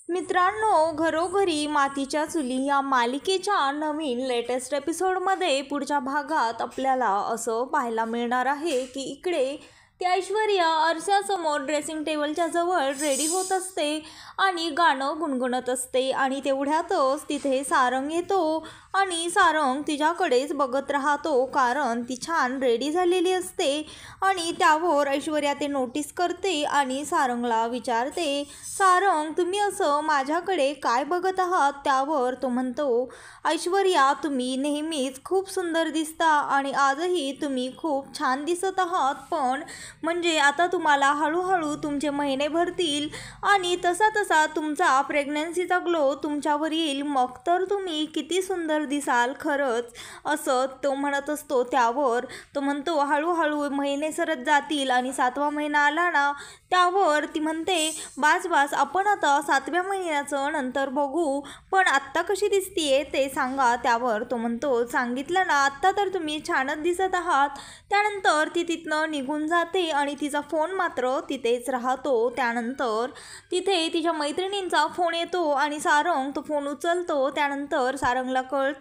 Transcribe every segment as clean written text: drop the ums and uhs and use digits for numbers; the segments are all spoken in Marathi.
मित्रांनो, घरोघरी मातीच्या चुली या मालिकेच्या नवीन लेटेस्ट एपिसोडमध्ये पुढच्या भागात आपल्याला असं पाहायला मिळणार आहे की इकडे ती ऐश्वर्या आरशासमोर ड्रेसिंग टेबलच्या जवळ रेडी होत असते आणि गाणं गुणगुणत असते आणि तेवढ्यातच तिथे सारंग येतो आणि सारंग तिच्याकडेच बघत राहतो कारण ती छान रेडी झालेली असते आणि त्यावर ऐश्वर्या ते नोटीस करते आणि सारंगला विचारते, सारंग तुम्ही असं माझ्याकडे काय बघत आहात? त्यावर तो म्हणतो, ऐश्वर्या तुम्ही नेहमीच खूप सुंदर दिसता आणि आजही तुम्ही खूप छान दिसत आहात, पण म्हणजे आता तुम्हाला हळूहळू तुमचे महिने भरतील आणि तसा तसा तुमचा प्रेग्नन्सीचा ग्लो तुमच्यावर येईल, मग तर तुम्ही किती सुंदर दिसाल खरंच, असं तो म्हणत असतो. त्यावर तो म्हणतो, हळूहळू महिने सरत जातील आणि 7वा महिना आला ना, त्यावर ती म्हणते, बास बास आपण आता 7व्या महिन्याचं नंतर बघू, पण आत्ता कशी दिसतीये ते सांगा. त्यावर तो म्हणतो, सांगितलं ना, आत्ता तर तुम्ही छानच दिसत आहात. त्यानंतर ती तिथनं निघून जाते आणि तिचा फोन मात्र तिथेच राहतो. त्यानंतर तिथे तिच्या मैत्रिणींचा फोन येतो आणि सारंग तो फोन उचलतो. त्यानंतर सारंगला कळतं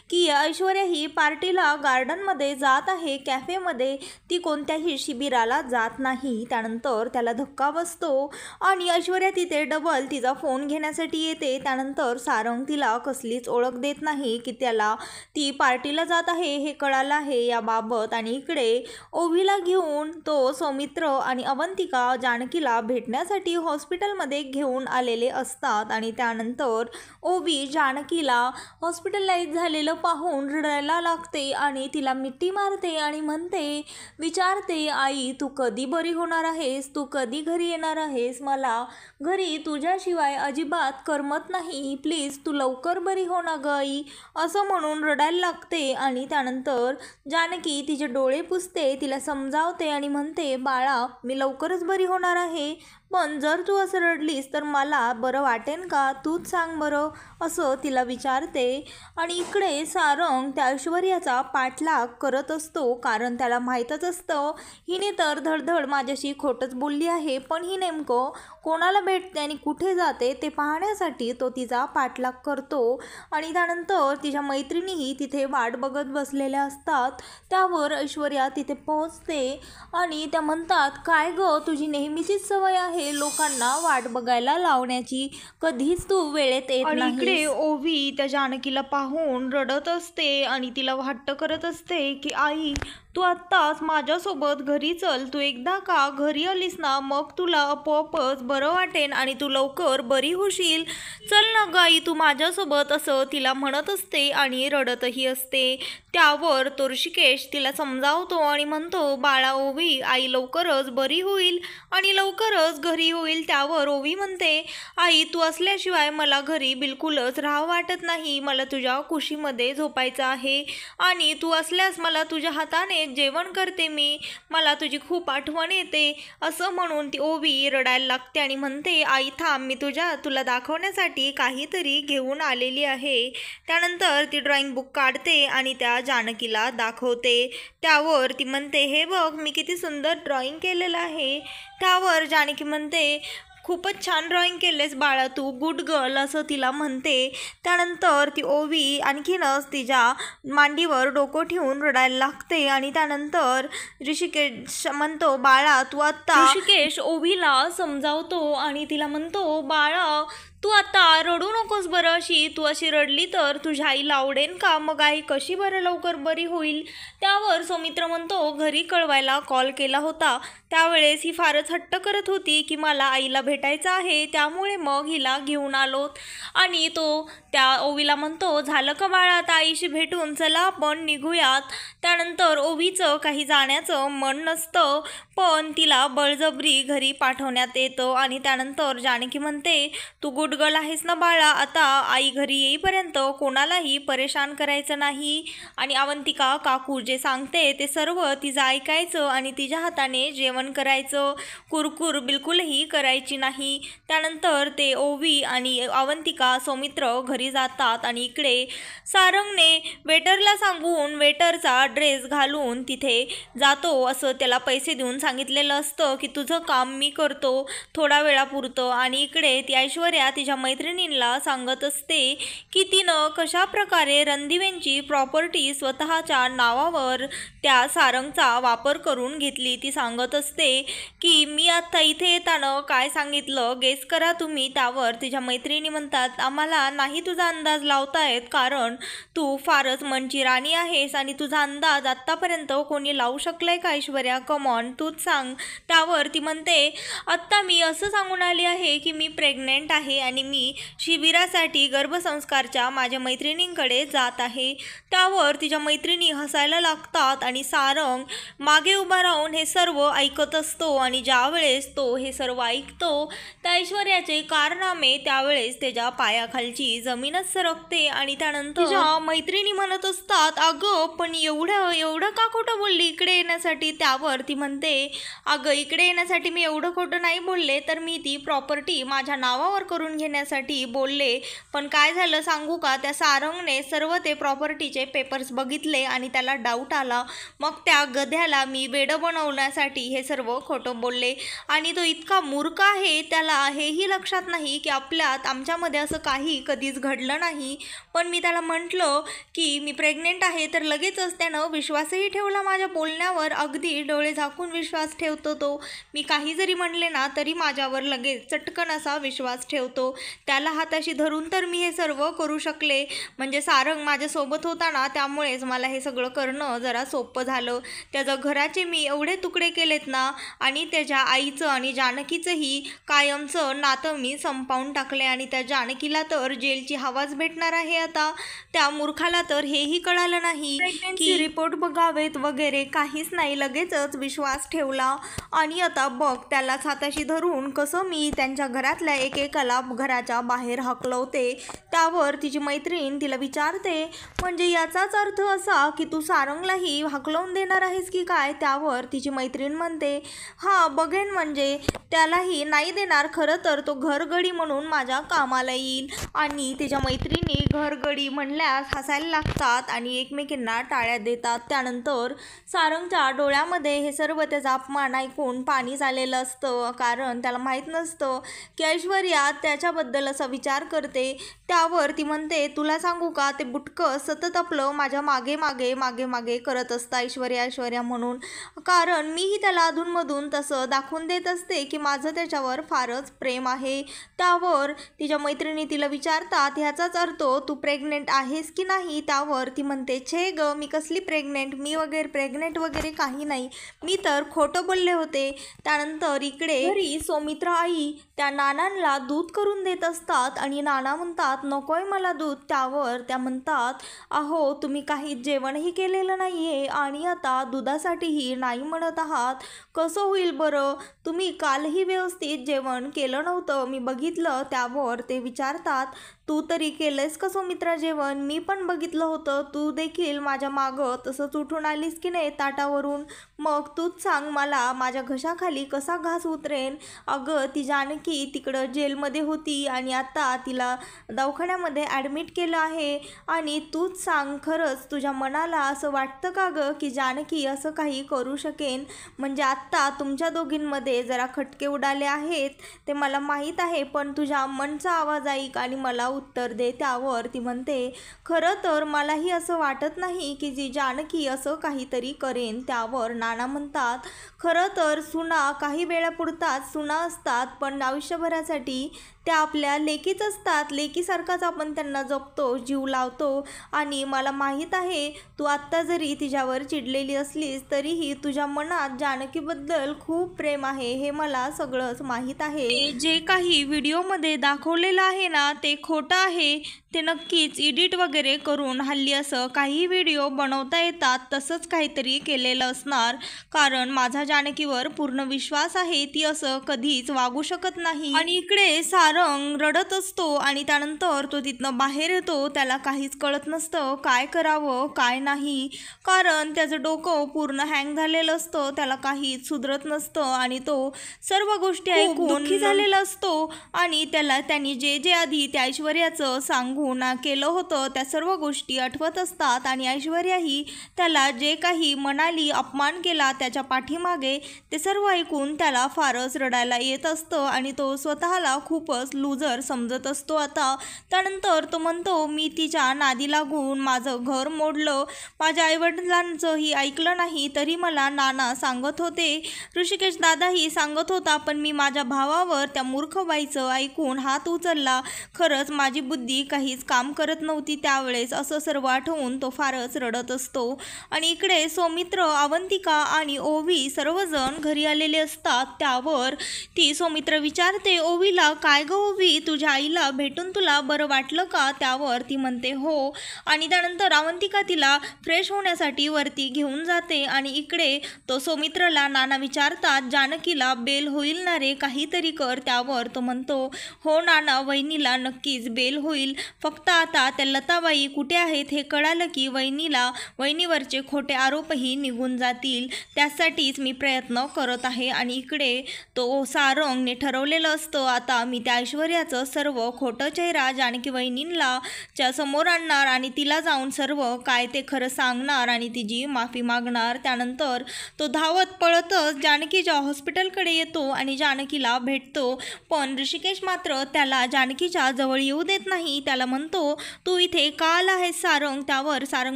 की ऐश्वर्या ही पार्टीला गार्डनमध्ये जात आहे, कॅफेमध्ये, ती कोणत्याही शिबिराला जात नाही. त्यानंतर त्याला धक्का बसतो आणि ऐश्वर्या तिथे डबल तिचा फोन घेण्यासाठी येते. त्यानंतर सारंग तिला कसलीच ओळख देत नाही की त्याला ती पार्टीला जात आहे हे कळालं आहे याबाबत. आणि इकडे ओवीला घेऊन तो सौमित्र आणि अवंतिका जानकीला भेटण्यासाठी हॉस्पिटलमध्ये घेऊन आलेले असतात आणि त्यानंतर ओवी जानकीला हॉस्पिटलाइज झालेलं पाहून रडायला लागते आणि तिला मिठी मारते आणि म्हणते, विचारते, आई तू कधी बरी होणार आहेस? तू कधी घरी येणार आहेस? मला घरी तुझ्याशिवाय अजिबात करमत नाही, प्लीज तू लवकर बरी हो ना ग आई, असं म्हणून रडायला लागते. आणि त्यानंतर जानकी तिचे डोळे पुसते, तिला समजावते आणि म्हणते, बाळा मी लवकरच बरी होणार आहे, पण जर तू असं रडलीस तर मला बरं वाटेन का? तूच सांग बरं, असं तिला विचारते. आणि इकडे सारंग त्या ऐश्वर्याचा पाठलाग करत असतो कारण त्याला माहीतच असतं हिने तर धडधड माझ्याशी खोटंच बोलली आहे, पण ही नेमकं कोणाला भेटते आणि कुठे जाते ते पाहण्यासाठी तो तिचा पाठलाग करतो. आणि त्यानंतर तिच्या मैत्रिणीही तिथे वाट बघत बसलेल्या असतात. त्यावर ऐश्वर्या तिथे पोहोचते आणि त्या म्हणतात, काय ग तुझी नेहमीचीच सवय आहे लोकांना वाट बघायला लावण्याची, कधीच तू वेळेत येत नाही. इकडे ओवी त्या जानकीला पाहून रडत असते आणि तिला हट्ट करत असते की आई तू आत्ताच माझ्यासोबत घरी चल, तू एकदा का घरी आलीस ना मग तुला आपोआपच बरं वाटेन आणि तू लवकर बरी होशील, चल ना गाई तू माझ्यासोबत, असं तिला म्हणत असते आणि रडतही असते. त्यावर तो ऋषिकेश तिला समजावतो आणि म्हणतो, बाळा ओवी आई लवकरच बरी होईल आणि लवकरच घरी होईल. त्यावर ओवी म्हणते, आई तू असल्याशिवाय मला घरी बिलकुलच राहावं वाटत नाही, मला तुझ्या कुशीमध्ये झोपायचं आहे आणि तू असल्यास मला तुझ्या हाताने जेवण करते मी, मला तुझी खूप आठवण येते, असं म्हणून ती ओवी रडायला लागते आणि म्हणते, आई थांब मी तुला दाखवण्यासाठी काहीतरी घेऊन आलेली आहे. त्यानंतर ती ड्रॉइंग बुक काढते आणि त्या जानकीला दाखवते. त्यावर ती म्हणते, हे बघ मी किती सुंदर ड्रॉइंग केलेलं आहे. त्यावर जानकी म्हणते, खूपच छान ड्रॉइंग केलेस बाळा तू, गुड गर्ल, असं तिला म्हणते. त्यानंतर ती ओवी आणखीनच तिच्या मांडीवर डोकं ठेवून रडायला लागते आणि त्यानंतर ऋषिकेश म्हणतो, बाळा तू आत्ता, ऋषिकेश ओवीला समजावतो आणि तिला म्हणतो, बाळा तू आता रडू नकोस बरं, तू अशी रडली तर तुझ्या आईला आवडेन का? मग आई कशी बरं लवकर बरी होईल? त्यावर सौमित्र म्हणतो, घरी कळवायला कॉल केला होता, त्यावेळेस ही फारच हट्ट करत होती की मला आईला भेटायचं आहे, त्यामुळे मग हिला घेऊन आलोत. आणि तो त्या ओवीला म्हणतो, झालं का बाळा आता आईशी भेटून, चला आपण निघूयात. त्यानंतर ओवीचं काही जाण्याचं मन नसतं पण तिला बळजबरी घरी पाठवण्यात येतं. आणि त्यानंतर जानकी म्हणते, तू गुड गर्ल आहेस ना बाळा, आता आई घरी येईपर्यंत कोणालाही परेशान करायचं नाही आणि अवंतिका काकू जे सांगते ते सर्व तिचं ऐकायचं आणि तिच्या हाताने जेवण करायचं, कुरकुर बिलकुलही करायची नाही. त्यानंतर ते ओवी आणि अवंतिका सौमित्र घरी जातात आणि इकडे सारंगने वेटरला सांगून वेटरचा ड्रेस घालून तिथे जातो असं त्याला पैसे देऊन सांगितलेलं असतं की तुझं काम मी करतो थोडा वेळापुरतं, आणि इकडे ती ऐश्वर्या तिच्या मैत्रिणींना सांगत असते की तिनं कशा प्रकारे रणदिवेंची प्रॉपर्टी स्वतःच्या नावावर त्या सारंगचा वापर करून घेतली. ती सांगत असते की मी आता इथे येताना काय सांगितलं गेस करा तुम्ही. त्यावर तिच्या मैत्रिणी म्हणतात आम्हाला नाही तुझा अंदाज लावता येत, कारण तू फारच मनची राणी आहेस आणि तुझा अंदाज आत्तापर्यंत कोणी लावू शकलंय का ऐश्वर्या, कमॉन तूच सांग. त्यावर ती म्हणते आत्ता मी असं सांगून आली आहे की मी प्रेग्नेंट आहे आणि मी शिबिरासाठी गर्भसंस्कारच्या माझ्या मैत्रिणींकडे जात आहे. त्यावर तिच्या मैत्रिणी हसायला लागतात आणि सारंग मागे उभा राहून हे सर्व ऐकत असतो. आणि ज्यावेळेस तो हे सर्व ऐकतो त्या ऐश्वर्याचे कारनामे त्यावेळेस त्याच्या पायाखालची जमीनच सरकते. आणि त्यानंतर तिच्या मैत्रिणी म्हणत असतात अगं पण एवढं का खोटं बोलली इकडे येण्यासाठी. त्यावर ती म्हणते अगं इकडे येण्यासाठी मी एवढं खोटं नाही बोलले, तर मी ती प्रॉपर्टी माझ्या नावावर करून घेण्यासाठी बोलले. पण काय झालं सांगू का, त्या सारंगने सर्व ते प्रॉपर्टीचे पेपर्स बघितले आणि त्याला डाऊट आला. मग त्या गध्याला मी वेडं बनवण्यासाठी हे सर्व खोटं बोलले. आणि तो इतका मूर्ख आहे, त्याला हेही लक्षात नाही की आमच्यामध्ये असं काही कधीच घडलं नाही. पण मी त्याला म्हटलं की मी प्रेग्नेंट आहे, तर लगेचच त्यानं विश्वासही ठेवला माझ्या बोलण्यावर. अगदी डोळे झाकून विश्वास ठेवतो तो. मी काही जरी म्हणले ना तरी माझ्यावर लगेच चटकन असा विश्वास ठेवतो. त्याला हाताशी धरून तर मी हे सर्व करू शकले. म्हणजे सारंग माझ्यासोबत होता ना, त्यामुळेच मला हे सगळं करणं जरा सोपं झालं. त्याच्या घराचे मी एवढे तुकडे केलेत ना, आणि त्याच्या आईचं आणि जानकीचंही कायमचं नातं मी संपवून टाकले. आणि त्या जानकीला तर जेलची हवाच भेटणार आहे आता. त्या मूर्खाला तर हेही कळालं नाही की रिपोर्ट बघावेत वगैरे काहीच नाही, लगेचच विश्वास ठेवला. आणि आता बघ त्यालाच हाताशी धरून कसं मी त्यांच्या घरातल्या एकेकाला घराच्या बाहेर हकलवते. त्यावर तिची मैत्रीण तिला विचारते म्हणजे याचाच अर्थ असा की तू सारंगलाही हकलवून देणार आहेस की काय. त्यावर तिची मैत्रीण म्हणते हां बघेन, म्हणजे त्यालाही नाही देणार, खरं तर तो घरगडी म्हणून माझ्या कामाला येईल. आणि तिच्या मैत्रिणी घरगडी म्हणल्यास हसायला लागतात आणि एकमेकींना टाळ्या देतात. त्यानंतर सारंगच्या डोळ्यामध्ये हे सर्व त्याचा अपमान ऐकून पाणी झालेलं असतं, कारण त्याला माहीत नसतं की ऐश्वर्या त्याच्याबद्दल असा विचार करते. त्यावर ती म्हणते तुला सांगू का, ते बुटकं सतत आपलं माझ्या मागे मागे मागे मागे करत असतं ऐश्वर्या ऐश्वर्या म्हणून, कारण मीही त्याला अधूनमधून तसं दाखवून देत असते की माझं त्याच्यावर फारच प्रेम आहे. त्यावर तिच्या मैत्रिणी तिला विचारतात ह्याचाच अर्थ तू प्रेग्नेंट आहेस की नाही. त्यावर ती म्हणते छे ग मी कसली प्रेग्नेंट, मी प्रेग्नेंट वगैरे काही नाही, मी तर खोटं बोलले होते. त्यानंतर इकडे घरी सौमित्रा आई त्या नानांना दूध करून देत असतात आणि नाना म्हणतात नकोय मला दूध. त्यावर त्या म्हणतात अहो तुम्ही काही जेवणही केलेलं नाही आहे आणि आता दुधासाठीही नाही म्हणत आहात, कसं होईल बरं, तुम्ही कालही व्यवस्थित जेवण केलं नव्हतं मी बघितलं. त्यावर ते विचारतात तू तरी केलंयस का सौमित्रा जेवण, मी पण बघितलं होतं, तू देखील माझ्या मागं तसंच उठून आलीस की नाही ताटावरून, मग तूच सांग मला माझ्या घशाखाली कसा घास उतरेन. अगं ती जानकी तिकडं जेलमध्ये होती आणि आता तिला दवाखान्यामध्ये ॲडमिट केलं आहे, आणि तूच सांग खरंच तुझ्या मनाला असं वाटतं का गं की जानकी असं काही करू शकेन. म्हणजे आत्ता तुमच्या दोघींमध्ये जरा खटके उडाले आहेत ते मला माहीत आहे, पण तुझ्या मनचा आवाज ऐक आणि मला उत्तर दे. त्यावर ती म्हणते खरं तर मलाही असं वाटत नाही की जी जानकी असं काहीतरी करेन. त्यावर नाना म्हणतात खरं तर सुना काही वेळापुरताच सुना असतात, पण आयुष्यभरासाठी त्या आपल्या लेकीच असतात, लेकीसारखाच आपण त्यांना जपतो, जीव लावतो. आणि मला माहीत आहे तू आत्ता जरी तिच्यावर चिडलेली असलीस तरीही तुझ्या मनात जानकीबद्दल खूप प्रेम आहे, हे मला सगळंच माहीत आहे. जे काही व्हिडिओमध्ये दाखवलेलं आहे ना ते खोटं आहे, ते नक्कीच एडिट वगैरे करून हल्ली असं काही व्हिडिओ बनवता येतात तसंच काहीतरी केलेलं असणार, कारण माझा जानकीवर पूर्ण विश्वास आहे, ती असं कधीच वागू शकत नाही. आणि इकडे सारंग रडत असतो आणि त्यानंतर तो तिथनं बाहेर येतो. त्याला काहीच कळत नसतं काय करावं काय नाही, कारण त्याचं डोकं पूर्ण हँग झालेलं असतं. त्याला काहीच सुधरत नसतं आणि तो सर्व गोष्टी ऐकून दुःखी झालेला असतो. आणि त्यांनी जे आधी त्या ऐश्वर्याचं सांगून केलं होतं त्या सर्व गोष्टी आठवत असतात. आणि ऐश्वर्याही त्याला जे काही म्हणाली, अपमान केला त्याच्या पाठीमागे, ते सर्व ऐकून त्याला फारच रडायला येत असतं आणि तो स्वतःला खूपच लूजर समजत असतो आता. त्यानंतर तो म्हणतो, मी तिच्या नादी लागून माझं घर मोडलं, माझ्या आईवडिलांचंही ऐकलं नाही, तरी मला नाना सांगत होते, ऋषिकेश दादाही सांगत होता, पण मी माझ्या भावावर त्या मूर्ख बाईचं ऐकून हात उचलला. खरंच माझी बुद्धी काहीच काम करत नव्हती त्यावेळेस. असं सर्व आठवून तो फारच रडत असतो. आणि इकडे सौमित्र, अवंतिका आणि ओवी सर्वजण घरी आलेले असतात. त्यावर ती सौमित्र विचारते ओवीला, काय गं ओवी, तुझ्या आईला भेटून तुला बरं वाटलं का? त्यावर ती म्हणते हो. आणि त्यानंतर अवंतिका तिला फ्रेश होण्यासाठी वरती घेऊन जाते. आणि इकडे तो सौमित्रला नाना विचारतात, जानकीला बेल होईल ना रे, काहीतरी कर. त्यावर तो म्हणतो, हो नाना, वहिनीला नक्कीच बेल होईल, फक्त आता त्या लताबाई कुठे आहेत हे कळालं की वहिनीवरचे खोटे आरोपही निघून जातील, त्यासाठीच मी प्रयत्न करत आहे. आणि इकडे तो सारंगने ठरवलेलं असतं, आता मी त्या ऐश्वर्याचं सर्व खोटं चेहरा जानकी वहिनींना च्या समोर आणणार आणि तिला जाऊन सर्व काय ते खरं सांगणार आणि तिची माफी मागणार. त्यानंतर तो धावत पळतच जानकीच्या हॉस्पिटलकडे येतो आणि जानकीला भेटतो. पण ऋषिकेश मात्र त्याला जानकीच्या जवळ येऊ देत नाही. त्याला म्हणतो, तू इथे का आला आहेस सारंग? त्यावर सारंग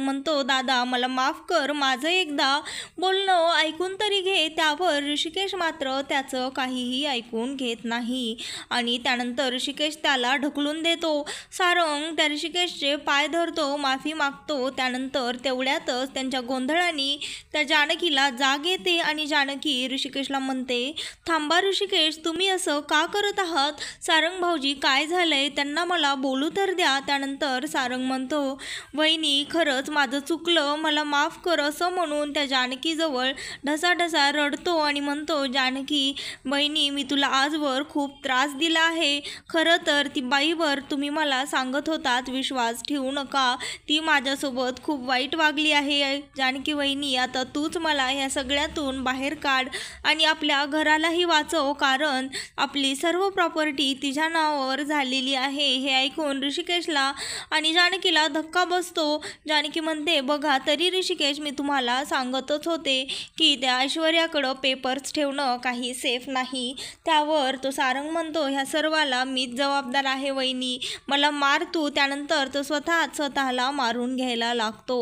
म्हणतो, दादा मला माफ कर, माझं एकदा बोलणं ऐकून तरी घे. त्यावर ऋषिकेश मात्र त्याचं काहीही ऐकून घेत नाही. आणि त्यानंतर ऋषिकेश त्याला ढकलून देतो. सारंग त्या ऋषिकेशचे पाय धरतो, माफी मागतो. त्यानंतर तेवढ्यातच त्यांच्या गोंधळाने त्या जानकीला जाग येते आणि जानकी ऋषिकेशला म्हणते, थांबा ऋषिकेश, तुम्ही असं का करत आहात? सारंग भाऊजी काय झालंय, त्यांना मला बोलू तर द्या. त्यानंतर सारंग म्हणतो, वहिनी खरंच माझं चुकलं, मला माफ कर, असं म्हणून त्या जानकीजवळ ढसाढसा रडतो आणि म्हणतो, जानकी बहिणी, मी तुला आजवर खूप त्रास दिला आहे. खरं तर ती बाईवर तुम्ही मला सांगत होतात विश्वास ठेवू नका, ती माझ्यासोबत खूप वाईट वागली आहे. जानकी वहिनी, आता तूच मला ह्या सगळ्यातून बाहेर काढ आणि आपल्या घरालाही वाचव, कारण आपली सर्व प्रॉपर्टी तिच्या नावावर झालेली आहे. हे ऐकून ऋषिकेशला आणि जानकीला धक्का बसतो. जानकी म्हणते, बघा तरी ऋषिकेश, मी तुम्हाला सांगतच होते की त्या ऐश्वर्याकडं पेपर्स ठेवणं काही सेफ नाही. त्यावर तो सारंग म्हणतो, ह्या सर्वाला मीच जबाबदार आहे वहिनी, मला मार तू. त्यानंतर तो स्वतःला मारून घ्यायला लागतो.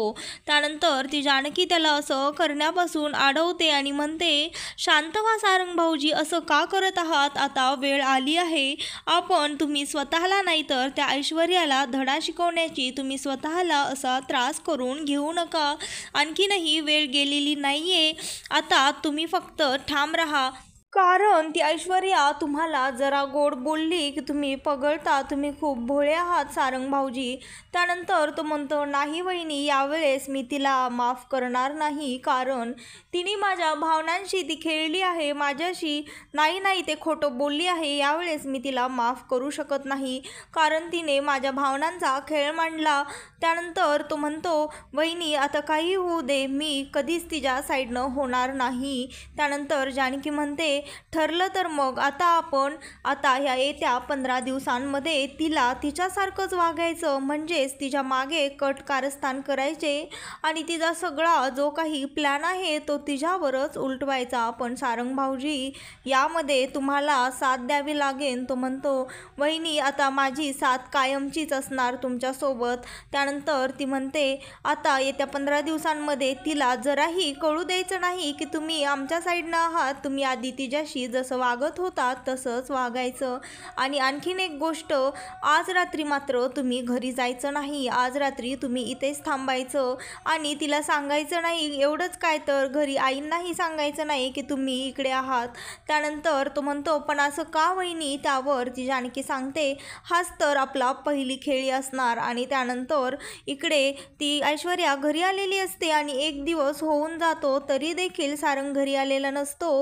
त्यानंतर ती जानकी त्याला असं करण्यापासून अडवते आणि म्हणते, शांत व्हा सारंग भाऊजी, असं का करत आहात? आता वेळ आली आहे, तुम्ही स्वतःला नाही तर त्या ऐश्वर्याला धडा शिकवण्याची. तुम्ही स्वतःला असा त्रास करून घेऊ नका. आणखीनही वेळ गेलेली नाहीये, आता तुम्ही फक्त ठाम राहा, कारण ती ऐश्वर्या तुम्हाला जरा गोड बोलली की तुम्ही पगळता, तुम्ही खूप भोळे आहात सारंग भाऊजी. त्यानंतर तो म्हणतो, नाही वहिनी, यावेळेस मी तिला माफ करणार नाही, कारण तिने माझ्या भावनांशी ती खेळली आहे, माझ्याशी नाही ते खोटं बोलली आहे. यावेळेस मी तिला माफ करू शकत नाही, कारण तिने माझ्या भावनांचा खेळ मांडला. त्यानंतर तो म्हणतो, वहिनी आता काही होऊ दे, मी कधीच तिच्या साईडनं होणार नाही. त्यानंतर जानकी म्हणते, ठरलं तर मग आता ह्या येत्या 15 दिवसांमध्ये तिला तिच्यासारखंच वागायचं, म्हणजेच तिच्या मागे कट कारस्थान करायचे आणि तिचा सगळा जो काही प्लॅन आहे तो तिच्यावरच उलटवायचा. पण सारंग भाऊजी, यामध्ये तुम्हाला साथ द्यावी लागेल. तो म्हणतो, वहिनी आता माझी साथ कायमचीच असणार तुमच्यासोबत. त्यानंतर ती म्हणते, आता येत्या 15 दिवसांमध्ये तिला जराही कळू द्यायचं नाही की तुम्ही आमच्या साईडनं आहात, तुम्ही आधी तिच्याशी जसं वागत होतात तसंच वागायचं. आणि आणखीन एक गोष्ट, आज रात्री मात्र तुम्ही घरी जायचं नाही, आज रात्री तुम्ही इथेच थांबायचं आणि तिला सांगायचं नाही. एवढंच काय तर घरी आईंनाही सांगायचं नाही की तुम्ही इकडे आहात. त्यानंतर तो म्हणतो, पण असं का वहिनी? त्यावर ती जानकी सांगते, हाच तर आपला पहिली खेळी असणार. आणि त्यानंतर इकडे ती ऐश्वर्या घरी आलेली असते आणि एक दिवस होऊन जातो तरी देखील सारंग घरी आलेला नसतो.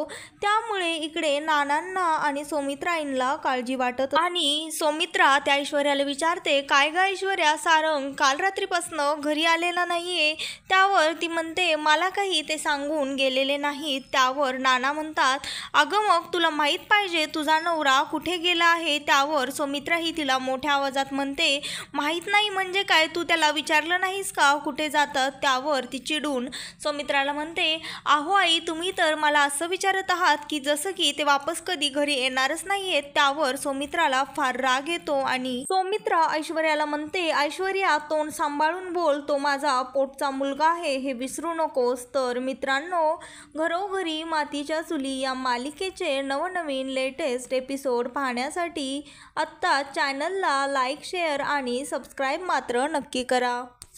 त्यामुळे त्यामुळे इकडे नानांना आणि सौमित्राईंना काळजी वाटत आणि सौमित्रा त्या ऐश्वर्याला विचारते, काय ग ऐश्वर्या, सारंग काल रात्रीपासनं घरी आलेला नाहीये? त्यावर ती म्हणते, मला काही ते सांगून गेलेले नाहीत. त्यावर नाना म्हणतात, अगं मग तुला माहीत पाहिजे तुझा नवरा कुठे गेला आहे. त्यावर सौमित्राही तिला मोठ्या आवाजात म्हणते, माहीत नाही म्हणजे काय, तू त्याला विचारलं नाहीस का कुठे जातात? त्यावर ती चिडून सौमित्राला म्हणते, अहो आई, तुम्ही तर मला असं विचारत आहात की जसं की ते वापस कधी घरी येणारच नाहीयेत. त्यावर सौमित्राला फार राग येतो आणि सौमित्रा ऐश्वर्याला म्हणते, ऐश्वर्या तोंड सांभाळून बोल, तो माझा पोटचा मुलगा आहे हे विसरू नकोस. तर मित्रांनो, घरोघरी मातीच्या चुली या मालिकेचे नवनवीन लेटेस्ट एपिसोड पाहण्यासाठी आत्ता चॅनलला लाईक, शेअर आणि सबस्क्राईब मात्र नक्की करा.